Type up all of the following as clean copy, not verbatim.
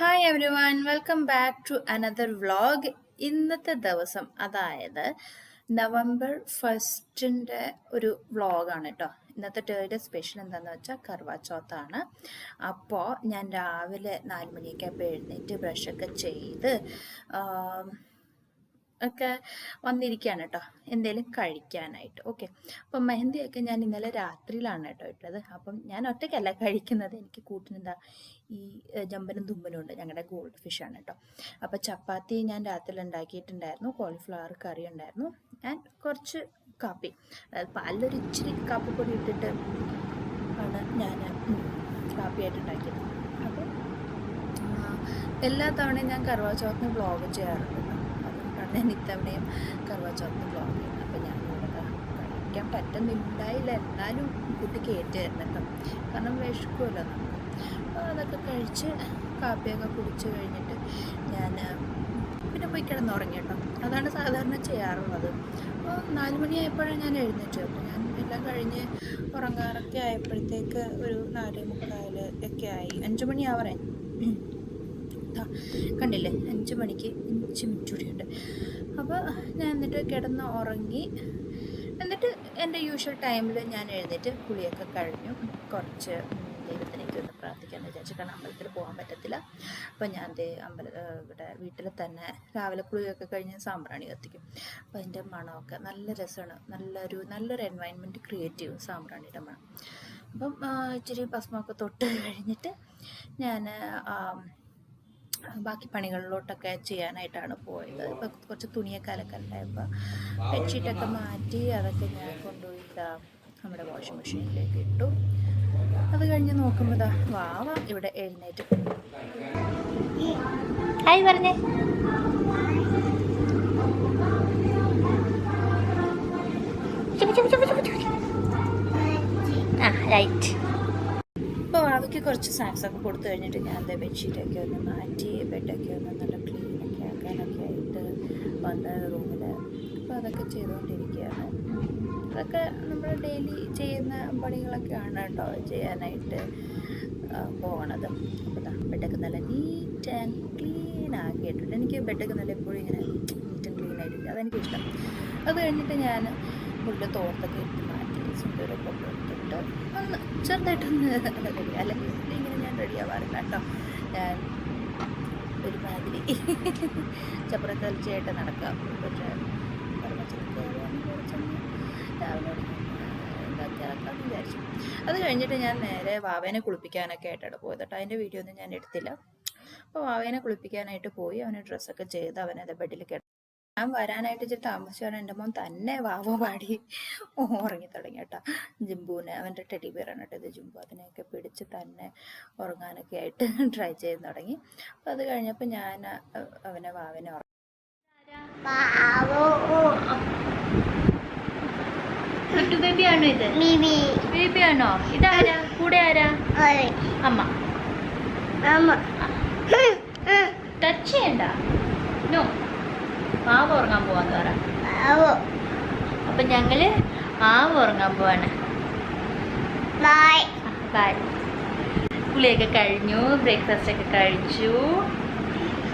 Hi everyone, welcome back to another vlog. ഇന്നത്തെ ദിവസം അതായത് നവംബർ 1 ഒരു വ്ളോഗാണ് കേട്ടോ. ഇന്നത്തെ ഡേയുടെ സ്പെഷ്യൽ എന്താണെന്ന് വെച്ചാൽ കർവാ ചൗത്താണ്. അപ്പോൾ ഞാൻ രാവിലെ 4 മണിയൊക്കെ ആയപ്പോൾ എഴുന്നേറ്റ് ബ്രഷൊക്കെ ചെയ്ത് ഒക്കെ വന്നിരിക്കുകയാണ് കേട്ടോ, എന്തെങ്കിലും കഴിക്കാനായിട്ട്. ഓക്കെ, അപ്പം മെഹന്തിയൊക്കെ ഞാൻ ഇന്നലെ രാത്രിയിലാണ് കേട്ടോ ഇട്ടത്. അപ്പം ഞാൻ ഒറ്റയ്ക്കല്ല കഴിക്കുന്നത്, എനിക്ക് കൂട്ടിനെന്താ ഈ ജമ്പനും തുമ്പനും ഉണ്ട്, ഞങ്ങളുടെ ഗോൾഡ് ഫിഷാണ് കേട്ടോ. അപ്പോൾ ചപ്പാത്തി ഞാൻ രാത്രിയിൽ ഉണ്ടാക്കിയിട്ടുണ്ടായിരുന്നു, കോളിഫ്ലവർ കറി ഉണ്ടായിരുന്നു, ആൻഡ് കുറച്ച് കാപ്പി, അതായത് പാലിലൊരു ഇച്ചിരി കാപ്പിപ്പൊടി ഇട്ടിട്ട് ആണ് ഞാൻ കാപ്പിയായിട്ട് ഉണ്ടാക്കിയത്. അപ്പം എല്ലാ തവണയും ഞാൻ കർവാ ചൗത്തിന് വ്ളോഗ് ചെയ്യാറുണ്ട് കേട്ടോ. ഞാൻ ഇത്തവണയും കർവാ ചൗത്തിന് വ്ളോഗ് ചെയ്യുന്നത്. അപ്പോൾ ഞാനിവിടെ കഴിക്കാൻ പറ്റുന്നുണ്ടായില്ല, എന്നാലും കുട്ടി കയറ്റി തരുന്നുണ്ടോ, കാരണം വിശക്കുമല്ലോ നമുക്ക്. അപ്പോൾ അതൊക്കെ കഴിച്ച് കാപ്പിയൊക്കെ കുടിച്ച് കഴിഞ്ഞിട്ട് ഞാൻ പിന്നെ പോയി കിടന്നുറങ്ങി കേട്ടോ. അതാണ് സാധാരണ ചെയ്യാറുള്ളത്. അപ്പോൾ 4 മണിയായപ്പോഴാണ് ഞാൻ എഴുന്നേറ്റ്. അപ്പോൾ ഞാൻ എല്ലാം കഴിഞ്ഞ് ഉറങ്ങാറൊക്കെ ആയപ്പോഴത്തേക്ക് ഒരു 4:45 ഒക്കെ ആയി. 5 മണിയാവറേ കണ്ടില്ലേ, 5 മണിക്ക് 5 മിനിറ്റ് കൂടിയുണ്ട്. അപ്പോൾ ഞാൻ എന്നിട്ട് കിടന്ന് ഉറങ്ങി. എന്നിട്ട് എൻ്റെ യൂഷ്വൽ ടൈമിൽ ഞാൻ എഴുന്നേറ്റ് കുളിയൊക്കെ കഴിഞ്ഞു. കുറച്ച് ദൈവത്തിനേക്ക് ഒന്ന് പ്രാർത്ഥിക്കാമെന്ന് വിചാരിച്ചു, കാരണം അമ്പലത്തിൽ പോകാൻ പറ്റത്തില്ല. അപ്പോൾ ഞാൻ ഇവിടെ വീട്ടിൽ തന്നെ രാവിലെ കുളിയൊക്കെ കഴിഞ്ഞ് സാമ്പ്രാണി കത്തിക്കും. അപ്പോൾ അതിൻ്റെ മണമൊക്കെ നല്ല രസമാണ്, നല്ലൊരു എൻവയൺമെൻറ്റ് ക്രിയേറ്റ് ചെയ്യും സാമ്പ്രാണിയുടെ മണം. അപ്പം ഇച്ചിരി ഭസ്മമൊക്കെ തൊട്ട് കഴിഞ്ഞിട്ട് ഞാൻ ബാക്കി പണികളിലോട്ടൊക്കെ ചെയ്യാനായിട്ടാണ് പോയത്. ഇപ്പോൾ കുറച്ച് തുണിയൊക്കെ അലക്കലുണ്ടായപ്പോൾ ബെഡ്ഷീറ്റൊക്കെ മാറ്റി അതൊക്കെ ഞാൻ കൊണ്ടുപോയി നമ്മുടെ വാഷിംഗ് മെഷീനിലേക്ക് ഇട്ടു. അത് കഴിഞ്ഞ് നോക്കുമ്പോൾ വാവ ഇവിടെ എഴുന്നേറ്റ്. ഹായ് പറഞ്ഞേ. ആ റൈറ്റ്. അപ്പോൾ അവയ്ക്ക് കുറച്ച് സ്നാക്സൊക്കെ കൊടുത്തു കഴിഞ്ഞിട്ട് ഞാൻ എൻ്റെ ബെഡ്ഷീറ്റൊക്കെ ഒന്ന് മാറ്റി ബെഡൊക്കെ ഒന്ന് നല്ല ക്ലീനൊക്കെ ആക്കാനൊക്കെ ആയിട്ട് വന്ന റൂമിൽ. അപ്പോൾ അതൊക്കെ ചെയ്തുകൊണ്ടിരിക്കുകയാണ്. അതൊക്കെ നമ്മൾ ഡെയിലി ചെയ്യുന്ന പണികളൊക്കെയാണ് കേട്ടോ ചെയ്യാനായിട്ട് പോകണത്. അപ്പോൾ ബെഡൊക്കെ നല്ല നീറ്റ് ആൻഡ് ക്ലീൻ ആക്കിയിട്ടുണ്ട്. എനിക്ക് ബെഡൊക്കെ നല്ല എപ്പോഴും ഇങ്ങനെ നീറ്റ് ആൻഡ് ക്ലീൻ ആയിട്ടില്ല, അതെനിക്കിഷ്ടം. അത് കഴിഞ്ഞിട്ട് ഞാൻ ഫുള്ള് തോർത്തൊക്കെ ഇട്ട് മാറ്റി സുന്ദരമൊക്കെ എടുത്തിട്ട് ഒന്ന് ചെറുതായിട്ടൊന്ന് റെഡി, അല്ലെങ്കിൽ ഇങ്ങനെ ഞാൻ റെഡി ആവാറില്ല കേട്ടോ. ഞാൻ ഒരുമാതിരി ചപ്പറ കളിച്ചായിട്ട് നടക്കാം. പക്ഷേ കുറച്ചൊന്ന് രാവിലെ ഇതാക്കിയാക്കാന്ന് വിചാരിച്ചു. അത് കഴിഞ്ഞിട്ട് ഞാൻ നേരെ വാവേനെ കുളിപ്പിക്കാനൊക്കെ ആയിട്ടാണ് പോയത് കേട്ടോ. അതിൻ്റെ വീഡിയോ ഒന്നും ഞാൻ എടുത്തില്ല. അപ്പോൾ വാവേനെ കുളിപ്പിക്കാനായിട്ട് പോയി, അവന് ഡ്രസ്സൊക്കെ ചെയ്ത് അവനത് ബെഡിൽ കിടന്നു. ഞാൻ വരാനായിട്ട് ഇച്ചിരി താമസിച്ചാണ് എൻ്റെ മോൻ തന്നെ വാവ പാടി ഉറങ്ങി തുടങ്ങി കേട്ടോ. ജിംബുവിനെ, അവൻ്റെ ടെഡി ബിയറാണ് കേട്ടോ ഇത് ജിംബു, അതിനെയൊക്കെ പിടിച്ച് തന്നെ ഉറങ്ങാനൊക്കെ ആയിട്ട് ട്രൈ ചെയ്ത് തുടങ്ങി. അപ്പോൾ അത് കഴിഞ്ഞപ്പോൾ ഞാൻ വാവനെ ബേബിയാണോ ഇത്? ബേബിയാണോ? ഇതാരാ? കൂടെ ആരാ? അമ്മ. ടച്ച് ചെയ്യണ്ട. നോ, മാവ് ഉറങ്ങാൻ പോവാന്ന് പറ. അപ്പൊ ഞങ്ങള് മാവ് ഉറങ്ങാൻ പോവാണ്. ബൈ. കുളിയൊക്കെ കഴിഞ്ഞു, ബ്രേക്ക്ഫാസ്റ്റ് ഒക്കെ കഴിച്ചു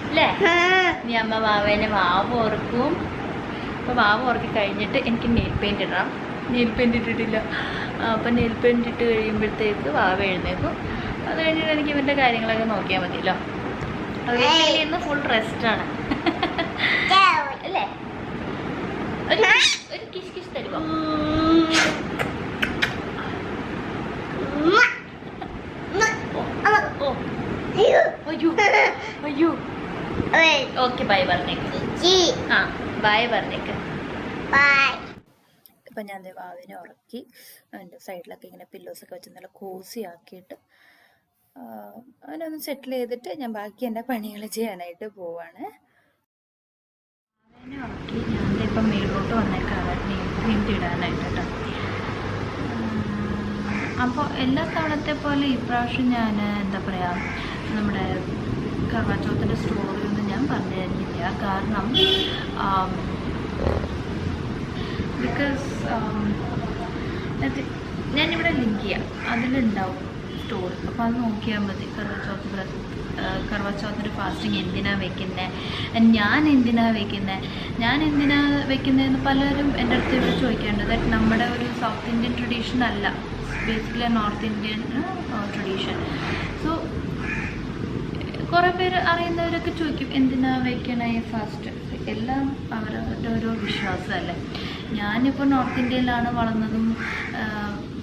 അല്ലേ? ഇനി അമ്മ വാവേനെ വാവ് ഉറക്കും. അപ്പോൾ വാവ് ഉറക്കി കഴിഞ്ഞിട്ട് എനിക്ക് നെയിൽ പെയിൻറ് ഇടണം. നെയിൽ പെയിൻറ് ഇട്ടിട്ടില്ല. അപ്പം നെയിൽ പെയിൻറ് ഇട്ട് കഴിയുമ്പോഴത്തേക്ക് വാവ എഴുന്നേക്കും. അത് കഴിഞ്ഞിട്ട് എനിക്ക് ഇവൻ്റെ കാര്യങ്ങളൊക്കെ നോക്കിയാൽ മതിയല്ലോ. ഇന്ന് ഫുൾ റെസ്റ്റാണ് അല്ലേ? ഒരു കിസ് കിസ് തരുമോ? അയ്യോ. ഓക്കെ, ബൈ പറഞ്ഞേക്ക്. ആ ബൈ പറഞ്ഞേക്ക്. ഇപ്പം ഞാൻ വാവിനെ ഉറക്കി അതിൻ്റെ സൈഡിലൊക്കെ ഇങ്ങനെ പില്ലോസൊക്കെ വെച്ച് നല്ല കോസി ആക്കിയിട്ട് അവനൊന്ന് സെറ്റിൽ ചെയ്തിട്ട് ഞാൻ ബാക്കി എൻ്റെ പണികൾ ചെയ്യാനായിട്ട് പോവാണ്. അവനെ ഉറക്കി ഞാനിപ്പം മേലോട്ട് വന്നേക്കാം പെയിൻറ് ഇടാനായിട്ട് കേട്ടോ. അപ്പോൾ എല്ലാ തവണത്തെ പോലെ ഇപ്രാവശ്യം ഞാൻ എന്താ പറയുക, നമ്മുടെ കർവാ ചൗത്തിൻ്റെ സ്റ്റോറിയൊന്നും ഞാൻ പറഞ്ഞു തരുന്നില്ല. കാരണം ബിക്കോസ് ഞാനിവിടെ ലിങ്ക് ചെയ്യാം, അതിലുണ്ടാവും സ്റ്റോറി. അപ്പോൾ അത് നോക്കിയാൽ മതി. കർവാ ചൗത്ത് കർവ ചൗത്തിന് ഫാസ്റ്റിംഗ് എന്തിനാണ് വെക്കുന്നത്, ഞാൻ എന്തിനാണ് വെക്കുന്നതെന്ന് പലരും എൻ്റെ അടുത്ത് ഇവിടെ ചോദിക്കാറുണ്ട്. ദാറ്റ് നമ്മുടെ ഒരു സൗത്ത് ഇന്ത്യൻ ട്രഡീഷൻ അല്ല, basically north Indian tradition. So കുറേ പേര് അറിയുന്നവരൊക്കെ ചോദിക്കും എന്തിനാ വെക്കണേ ഫാസ്റ്റ്. എല്ലാം അവരവരുടെ ഓരോ വിശ്വാസമല്ലേ. ഞാനിപ്പോൾ നോർത്ത് ഇന്ത്യയിലാണ് വളർന്നതും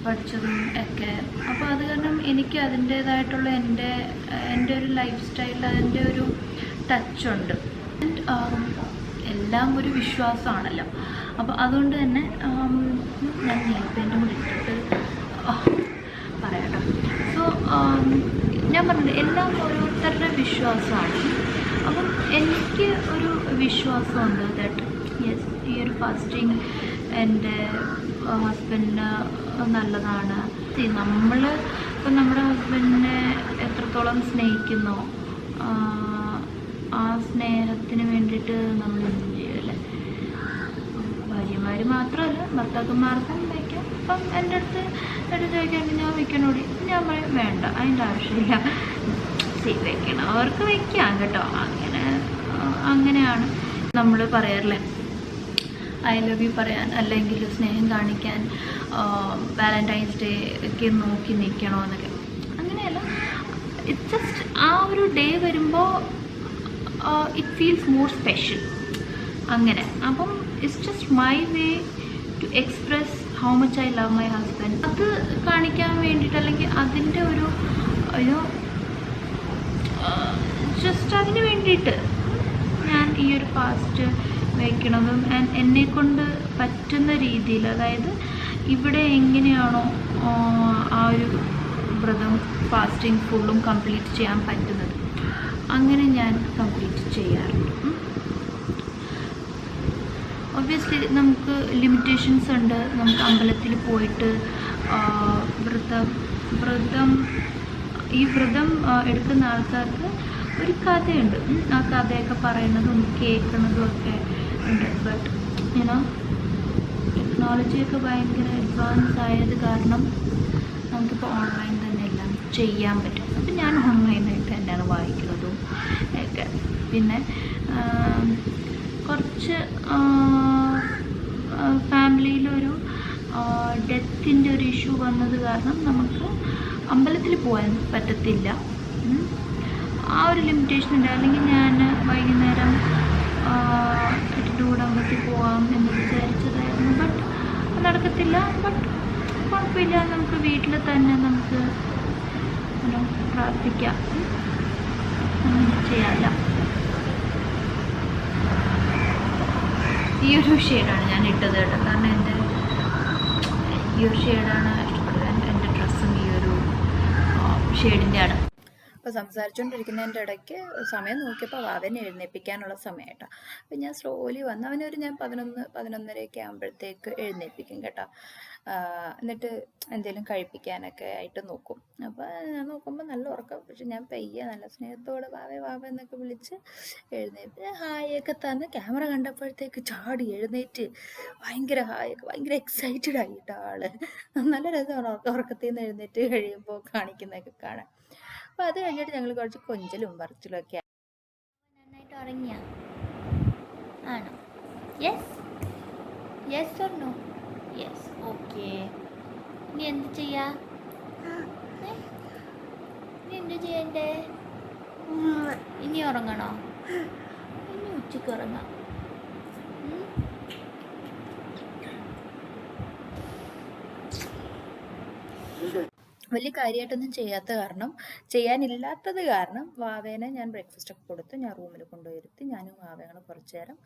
പഠിച്ചതും ഒക്കെ. അപ്പോൾ അത് കാരണം എനിക്ക് അതിൻ്റേതായിട്ടുള്ള എൻ്റെ ഒരു ലൈഫ് സ്റ്റൈലിൽ അതിൻ്റെ ഒരു ടച്ചുണ്ട്. എല്ലാം ഒരു വിശ്വാസമാണല്ലോ. അപ്പോൾ അതുകൊണ്ട് തന്നെ ഞാൻ നെയിൽപെയിൻറ്റും കൂടി ഇട്ടിട്ട് പറയാട്ടോ. സോ ഞാൻ പറഞ്ഞത് എല്ലാം ഓരോരുത്തരുടെ വിശ്വാസമാണ്. അപ്പം എനിക്ക് ഒരു വിശ്വാസമുണ്ട് ദാറ്റ് യെസ്, ഈ ഒരു ഫാസ്റ്റിംഗ് എൻ്റെ ഹസ്ബൻഡിന് നല്ലതാണ്. നമ്മൾ ഇപ്പം നമ്മുടെ ഹസ്ബൻഡിനെ എത്രത്തോളം സ്നേഹിക്കുന്നോ ആ സ്നേഹത്തിന് വേണ്ടിയിട്ട് നമ്മൾ എന്ത് ചെയ്യുമല്ലേ. ഭാര്യമാർ മാത്രമല്ല ഭർത്താക്കന്മാർക്കും വയ്ക്കാം. അപ്പം എൻ്റെ അടുത്ത് ചോദിക്കാണ്ട് ഞാൻ വയ്ക്കണോടി, ഞാൻ പറയും വേണ്ട, അതിൻ്റെ ആവശ്യമില്ല, വെക്കണം അവർക്ക് വയ്ക്കാം കേട്ടോ. അങ്ങനെയാണ് നമ്മൾ പറയാറില്ലേ, ഐ ലവ് യു പറയാൻ അല്ലെങ്കിൽ സ്നേഹം കാണിക്കാൻ വാലന്റൈൻസ് ഡേ ഒക്കെ നോക്കി നിൽക്കണോ എന്നൊക്കെ. അങ്ങനെയല്ല, ഇറ്റ്സ് ജസ്റ്റ് ആ ഒരു ഡേ വരുമ്പോൾ ഇറ്റ് ഫീൽസ് മോർ സ്പെഷ്യൽ അങ്ങനെ. അപ്പം it's just my way to express how much I love my husband. അത് കാണിക്കാൻ വേണ്ടിയിട്ട് അല്ലെങ്കിൽ അതിൻ്റെ ഒരു ജസ്റ്റ് അതിന് വേണ്ടിയിട്ട് ഞാൻ ഈ ഒരു ഫാസ്റ്റ് വയ്ക്കണതും എന്നെക്കൊണ്ട് പറ്റുന്ന രീതിയിൽ, അതായത് ഇവിടെ എങ്ങനെയാണോ ആ ഒരു വ്രതം ഫാസ്റ്റിംഗ് ഫുള്ളും കംപ്ലീറ്റ് ചെയ്യാൻ പറ്റുന്നത് അങ്ങനെ ഞാൻ കംപ്ലീറ്റ് ചെയ്യാറുണ്ട്. ഒബ്വിയസ്ലി നമുക്ക് ലിമിറ്റേഷൻസ് ഉണ്ട്. നമുക്ക് അമ്പലത്തിൽ പോയിട്ട് ഈ വ്രതം എടുക്കുന്ന ആൾക്കാർക്ക് ഒരു കഥയുണ്ട്. ആ കഥയൊക്കെ പറയുന്നതും കേൾക്കുന്നതും ഒക്കെ ഉണ്ട്. ബട്ട് ടെക്നോളജിയൊക്കെ ഭയങ്കര അഡ്വാൻസ് ആയത് കാരണം നമുക്കിപ്പോൾ ഓൺലൈൻ തന്നെ എല്ലാം ചെയ്യാൻ പറ്റും. അപ്പം ഞാൻ ഓൺലൈനായിട്ട് തന്നെയാണ് വായിക്കുന്നതും ഒക്കെ. പിന്നെ കുറച്ച് ഫാമിലിയിലൊരു ഡെത്തിൻ്റെ ഒരു ഇഷ്യൂ വന്നത് കാരണം നമുക്ക് അമ്പലത്തിൽ പോകാൻ പറ്റത്തില്ല. ആ ഒരു ലിമിറ്റേഷൻ ഉണ്ട്. അല്ലെങ്കിൽ ഞാൻ വൈകുന്നേരം വീട്ടിൻ്റെ കൂടെ അമ്പലത്തിൽ പോകാം എന്ന് വിചാരിച്ചതായിരുന്നു. ബട്ട് നടക്കത്തില്ല. ബട്ട് കുഴപ്പമില്ല, നമുക്ക് വീട്ടിൽ തന്നെ നമുക്ക് പ്രാർത്ഥിക്കാം, അങ്ങനെ ചെയ്യാമല്ലോ. ഈ ഒരു ഷെയ്ഡാണ് ഞാൻ ഇട്ടത് കേട്ടോ. കാരണം ഈ ഒരു ഷെയ്ഡാണ് ഇഷ്ടപ്പെട്ടത്. എൻ്റെ ഡ്രസ്സും ഈ ഒരു ഷെയ്ഡിൻ്റെ ആണ്. അപ്പോൾ സംസാരിച്ചുകൊണ്ടിരിക്കുന്നതിൻ്റെ ഇടയ്ക്ക് സമയം നോക്കിയപ്പോൾ അവനെ എഴുന്നേൽപ്പിക്കാനുള്ള സമയം കേട്ടോ. അപ്പം ഞാൻ സ്ലോലി വന്ന് അവനൊരു ഞാൻ 11-11:30 ആകുമ്പോഴത്തേക്ക് എഴുന്നേൽപ്പിക്കും കേട്ടോ. എന്നിട്ട് എന്തെങ്കിലും കഴിപ്പിക്കാനൊക്കെ ആയിട്ട് നോക്കും. അപ്പോൾ ഞാൻ നോക്കുമ്പോൾ നല്ല ഉറക്കം. പക്ഷെ ഞാൻ പയ്യെ നല്ല സ്നേഹത്തോടെ വാവ എന്നൊക്കെ വിളിച്ച് എഴുന്നേൽപ്പിച്ച് ഹായൊക്കെ തന്ന് ക്യാമറ കണ്ടപ്പോഴത്തേക്ക് ചാടി എഴുന്നേറ്റ് ഭയങ്കര ഹായൊക്കെ ഭയങ്കര എക്സൈറ്റഡ് ആയിട്ടോ ആള്. നല്ല രസമാണ് ഉറക്കത്തിൽ നിന്ന് എഴുന്നേറ്റ് കഴിയുമ്പോൾ കാണിക്കുന്നതൊക്കെ കാണാൻ. അപ്പോൾ അത് കഴിഞ്ഞിട്ട് ഞങ്ങൾ കുറച്ച് കൊഞ്ചലും പറച്ചിലും ഒക്കെ. നന്നായിട്ട് ഉറങ്ങിയ ആണോ? Yes or no? Yes. Okay. നീ എന്ത് ചെയ്യാ? നീ എന്ത് ചെയ്യണ്ടേ? ഇനി ഉറങ്ങണോ? ഇനി ഉച്ചയ്ക്ക് ഉറങ്ങാം. വലിയ കാര്യമായിട്ടൊന്നും ചെയ്യാനില്ലാത്തത് കാരണം വാവേനെ ഞാൻ ബ്രേക്ക്ഫാസ്റ്റ് ഒക്കെ കൊടുത്ത് ഞാൻ റൂമിൽ കൊണ്ടുപോയിരുത്തി ഞാനും വാവേനെ കുറച്ച് നേരം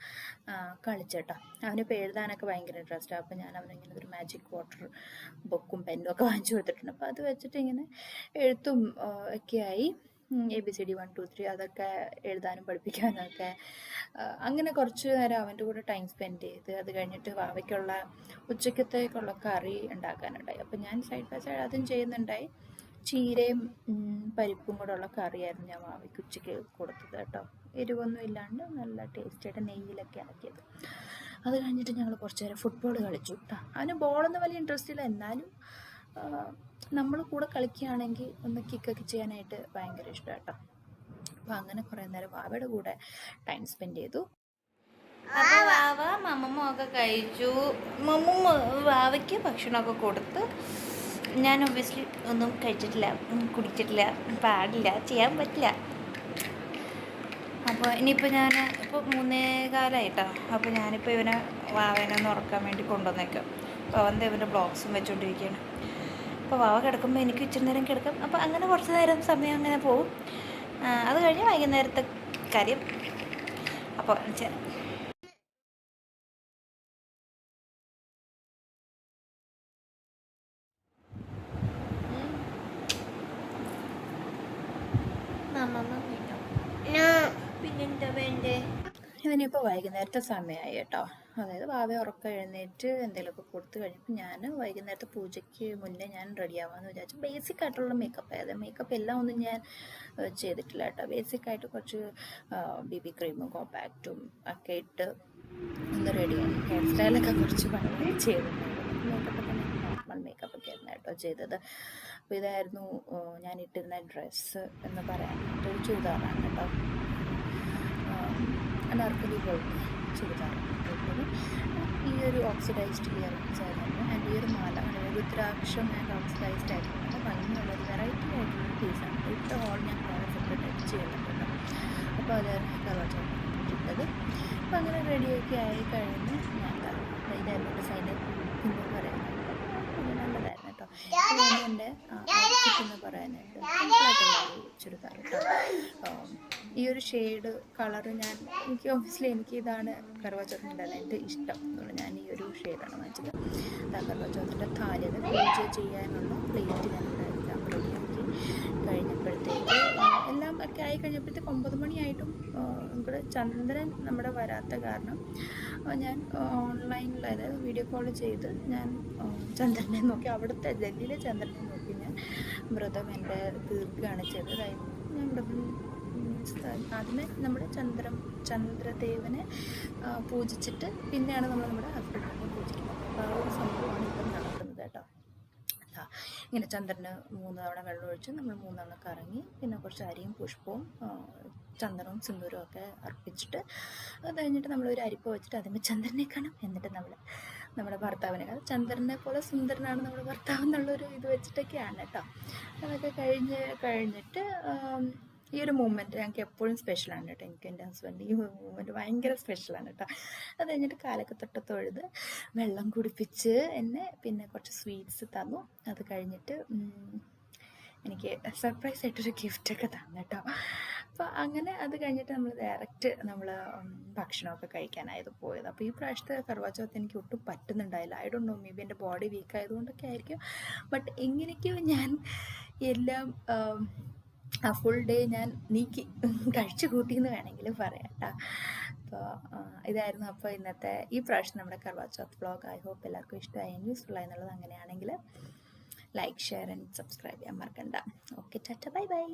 കളിച്ചേട്ടാ. അവനിപ്പോൾ എഴുതാനൊക്കെ ഭയങ്കര ഇൻട്രസ്റ്റാണ്. അപ്പോൾ ഞാൻ അവനിങ്ങനെ ഒരു മാജിക് വാട്ടർ ബുക്കും പെന്നും ഒക്കെ വാങ്ങിച്ചു കൊടുത്തിട്ടുണ്ട്. അപ്പോൾ അത് വെച്ചിട്ട് ഇങ്ങനെ എഴുത്തും ഒക്കെയായി ABCD 1 2 3 അതൊക്കെ എഴുതാനും പഠിപ്പിക്കാനും ഒക്കെ അങ്ങനെ കുറച്ച് നേരം അവൻ്റെ കൂടെ ടൈം സ്പെൻഡ് ചെയ്ത് അത് കഴിഞ്ഞിട്ട് വാവയ്ക്കുള്ള ഉച്ചക്കത്തേക്കുള്ള കറി ഉണ്ടാക്കാനുണ്ടായി. അപ്പം ഞാൻ സൈഡ് ബൈ സൈഡ് അതും ചെയ്യുന്നുണ്ടായി. ചീരയും പരിപ്പും കൂടെ ഉള്ള കറിയായിരുന്നു ഞാൻ വാവയ്ക്ക് ഉച്ചയ്ക്ക് കൊടുത്തത് കേട്ടോ. എരിവൊന്നും ഇല്ലാണ്ട് നല്ല ടേസ്റ്റായിട്ട് നെയ്യിലൊക്കെ ഇളക്കിയത്. അത് കഴിഞ്ഞിട്ട് ഞങ്ങൾ കുറച്ച് നേരം ഫുട്ബോൾ കളിച്ചു കേട്ടോ. അവന് ബോളൊന്നും വലിയ ഇൻട്രസ്റ്റ് ഇല്ല, എന്നാലും നമ്മൾ കൂടെ കളിക്കുകയാണെങ്കിൽ ഒന്ന് കിക്കൊക്കെ ചെയ്യാനായിട്ട് ഭയങ്കര ഇഷ്ടം കേട്ടോ. അപ്പോൾ അങ്ങനെ കുറേ നേരം വാവയുടെ കൂടെ ടൈം സ്പെൻഡ് ചെയ്തു. അപ്പോൾ വാവ മമ്മമ്മ ഒക്കെ കഴിച്ചു. മമ്മമ്മ വാവയ്ക്ക് ഭക്ഷണമൊക്കെ കൊടുത്ത് ഞാൻ ഒബ്വിയസ്ലി ഒന്നും കഴിച്ചിട്ടില്ല, കുടിച്ചിട്ടില്ല, പാടില്ല, ചെയ്യാൻ പറ്റില്ല. അപ്പോൾ ഇനിയിപ്പോൾ ഞാൻ ഇപ്പോൾ 3:15 അപ്പോൾ ഞാനിപ്പോൾ ഇവനെ വാവേനെ ഒന്ന് ഉറക്കാൻ വേണ്ടി കൊണ്ടുവന്നേക്കാം. അപ്പോൾ അവൻ്റെ ഇവൻ്റെ ബ്ലോഗ്സും വെച്ചുകൊണ്ടിരിക്കുകയാണ്. അപ്പോൾ വാവ കിടക്കുമ്പോൾ എനിക്ക് ഇച്ചിരി നേരം കിടക്കും. അപ്പോൾ അങ്ങനെ കുറച്ച് നേരം സമയം അങ്ങനെ പോകും. അത് കഴിഞ്ഞ് വൈകുന്നേരത്തെ കാര്യം അപ്പോൾ ചെയ്യാം. ഇതിനിപ്പോൾ വൈകുന്നേരത്തെ സമയമായി കേട്ടോ. അതായത് വാവയെ ഉറക്കം എഴുന്നേറ്റ് എന്തെങ്കിലുമൊക്കെ കൊടുത്തു കഴിഞ്ഞപ്പോൾ ഞാൻ വൈകുന്നേരത്തെ പൂജയ്ക്ക് മുന്നേ ഞാൻ റെഡിയാവാമെന്ന് വിചാരിച്ചു. ബേസിക് ആയിട്ടുള്ള മേക്കപ്പ്, അതായത് മേക്കപ്പ് എല്ലാം ഒന്നും ഞാൻ ചെയ്തിട്ടില്ല കേട്ടോ. ബേസിക്കായിട്ട് കുറച്ച് BB ക്രീമും കോമ്പാക്റ്റും ഒക്കെ ഇട്ട് ഒന്ന് റെഡിയായി. ഹെയർ സ്റ്റൈലൊക്കെ കുറച്ച് ഭയങ്കര ചെയ്തിട്ടുണ്ടായിരുന്നു. മേക്കപ്പൊക്കെ നോർമൽ മേക്കപ്പൊക്കെ ആയിരുന്നു കേട്ടോ ചെയ്തത്. അപ്പോൾ ഇതായിരുന്നു ഞാൻ ഇട്ടിരുന്ന ഡ്രസ്സ് എന്ന് പറയാനായിട്ട്. ഒരു ചുരിദാറാണ് കേട്ടോ, അനാർക്കലി പോലത്തെ ചുരിദാറാണ് ഇട്ടത്. ഈ ഒരു ഓക്സിഡൈസ്ഡ് ഇയറിങ്സ് ആയിരുന്നു. ആൻഡ് ഈ ഒരു മാല രുദ്രാക്ഷം ആൻഡ് ഓക്സിഡൈസ്ഡ് ആയിരുന്നു. ഭംഗിയുള്ളൊരു വെറൈറ്റി ആയിട്ടുള്ള പീസാണ്. ഇട്ട ഹോൾ ഞാൻ വേറെ സെപ്പറേറ്റ് ആയിട്ട് ചെയ്യുന്നുണ്ട്. അപ്പോൾ അത് കർവാ ചൗത്ത് ഇട്ടത്. അപ്പോൾ അങ്ങനെ റെഡിയൊക്കെ ആയി കഴിഞ്ഞ് ഞാൻ ഇതായിരുന്നു എൻ്റെ സൈഡ് എന്ന് പറയാനായിട്ട്. നല്ലതായിരുന്നു കേട്ടോ. ഇതാണ് എൻ്റെ ഔട്ട്ഫിറ്റ് എന്ന് പറയാനായിട്ട്. സിമ്പിളായിട്ടുള്ള ഒരു ചുരിദാർ കേട്ടോ. ഈ ഒരു ഷെയ്ഡ് കളറ് എനിക്ക് ഒബ്വിയസ്ലി എനിക്ക് ഇതാണ് കർവാ ചൗത്തിൻ്റെ എൻ്റെ ഇഷ്ടം. അതുകൊണ്ട് ഞാൻ ഈ ഒരു ഷെയ്ഡാണ് വാങ്ങിച്ചത്. കർവാ ചൗത്തിൻ്റെ താലി, അത് പൂജ ചെയ്യാനുള്ള പ്ലേറ്റ് ഞാനിവിടെ എല്ലാം റെഡിയാക്കി കഴിഞ്ഞപ്പോഴത്തേക്ക് എല്ലാം ഒക്കെ ആയി കഴിഞ്ഞപ്പോഴത്തേക്ക് 9 മണിയായിട്ടും ഇവിടെ ചന്ദ്രൻ നമ്മുടെ വരാത്ത കാരണം ഞാൻ ഓൺലൈനിൽ, അതായത് വീഡിയോ കോൾ ചെയ്ത് ഞാൻ ചന്ദ്രനെ നോക്കി, അവിടുത്തെ ഡൽഹിയിലെ ചന്ദ്രനെ നോക്കി ഞാൻ വ്രതം എൻ്റെ തീർക്കുകയാണ് ചെയ്തത്. അതായത് ഞാൻ വ്രതം ആദ്യമേ നമ്മുടെ ചന്ദ്രദേവനെ പൂജിച്ചിട്ട് പിന്നെയാണ് നമ്മൾ നമ്മുടെ ഹസ്ബൻഡിനെ പൂജിക്കുന്നത്. അപ്പോൾ ആ ഒരു സംഭവമാണ് ഇപ്പം നടക്കുന്നത് കേട്ടോ. ഇങ്ങനെ ചന്ദ്രന് 3 തവണ വെള്ളം ഒഴിച്ച് നമ്മൾ 3 തവണ കറങ്ങി, പിന്നെ കുറച്ച് അരിയും പുഷ്പവും ചന്ദനവും സിന്ദൂരവും ഒക്കെ അർപ്പിച്ചിട്ട് അത് കഴിഞ്ഞിട്ട് നമ്മളൊരു അരിപ്പ വെച്ചിട്ട് അതിന് ചന്ദ്രനെ കാണും. എന്നിട്ട് നമ്മുടെ ഭർത്താവിനെ കാണും. ചന്ദ്രനെ പോലെ സുന്ദരനാണ് നമ്മുടെ ഭർത്താവ് എന്നുള്ളൊരു ഇത് വെച്ചിട്ടൊക്കെയാണ് കേട്ടോ. അതൊക്കെ കഴിഞ്ഞിട്ട് ഈ ഒരു മൂമെൻറ്റ് ഞങ്ങൾക്ക് എപ്പോഴും സ്പെഷ്യലാണ് കേട്ടോ. എനിക്ക് എൻ്റെ ഹസ്ബൻഡ് ഈ മൂമെൻറ്റ് ഭയങ്കര സ്പെഷ്യലാണ് കേട്ടോ. അത് കഴിഞ്ഞിട്ട് കാലൊക്കെ തൊഴുത് വെള്ളം കുടിപ്പിച്ച് എന്നെ പിന്നെ കുറച്ച് സ്വീറ്റ്സ് തന്നു. അത് കഴിഞ്ഞിട്ട് എനിക്ക് സർപ്രൈസ് ആയിട്ടൊരു ഗിഫ്റ്റൊക്കെ തന്നു കേട്ടോ. അപ്പോൾ അങ്ങനെ അത് കഴിഞ്ഞിട്ട് നമ്മൾ ഡയറക്റ്റ് ഭക്ഷണമൊക്കെ കഴിക്കാനായത് പോയത്. അപ്പോൾ ഈ പ്രാവശ്യത്തെ കർവാ ചൗത്ത് എനിക്ക് ഒട്ടും പറ്റുന്നുണ്ടായില്ല. I don't know, may be എൻ്റെ ബോഡി വീക്ക് ആയതുകൊണ്ടൊക്കെ ആയിരിക്കും. ബട്ട് എങ്ങനെയൊക്കെയോ ഞാൻ എല്ലാം ആ ഫുൾ ഡേ ഞാൻ കഴിച്ചു കൂട്ടിയെന്ന് വേണമെങ്കിൽ പറയാം കേട്ടോ. അപ്പോൾ ഇതായിരുന്നു അപ്പോൾ ഇന്നത്തെ ഈ പ്രാവശ്യം നമ്മുടെ Karva Chauth vlog. I hope എല്ലാവർക്കും ഇഷ്ടമായി, യൂസ്ഫുൾ ആയി എന്നുള്ളത്. അങ്ങനെയാണെങ്കിൽ ലൈക്ക്, ഷെയർ ആൻഡ് സബ്സ്ക്രൈബ് ചെയ്യാൻ മറക്കണ്ട. Okay, Tata, bye bye.